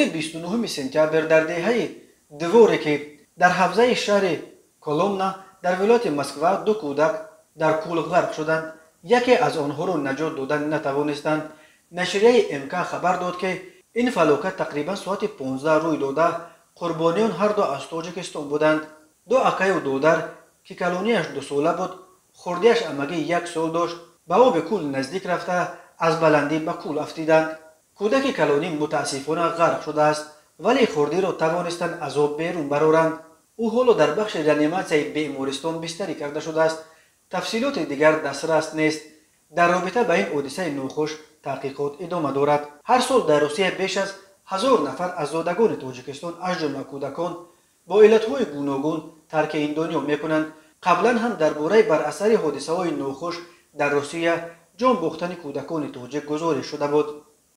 29 سپتامبر در دهه دوره که در حوزه شهر کولومنا در ولایت مسکو 2 کودک در کول غرق شدند. یکی از آنها را نجات دادن نتوانستند. نشریه امکان خبر داد که این فلاکت تقریبا ساعت 15 روی داده. قربانیان هر دو از تاجیکستان بودند. دو اکای و دودر که کلونیش 2 ساله بود، خردیش امگی 1 سال داشت، به آب کول نزدیک رفته از بلندی به کول افتیدند. کودک کلونی متاسفانه غرق شده است، ولی خردی را توانستند از آب بیرون برآورند. او حالا در بخش ریانیماسیون بیمارستان بستری کرده شده است. تفصیلات دیگر دسترس نیست. در رابطه با این حادثه ناخوش تحقیقات ادامه دارد. هر سال در روسیه بیش از 1000 نفر از زادگان تاجیکستان از جمله کودکان با علتهای گوناگون ترک این دنیا میکنند. قبلا هم درباره بر اثر حادثه‌های ناخوش در روسیه جان باختن کودکان تاجیک گزارش شده بود.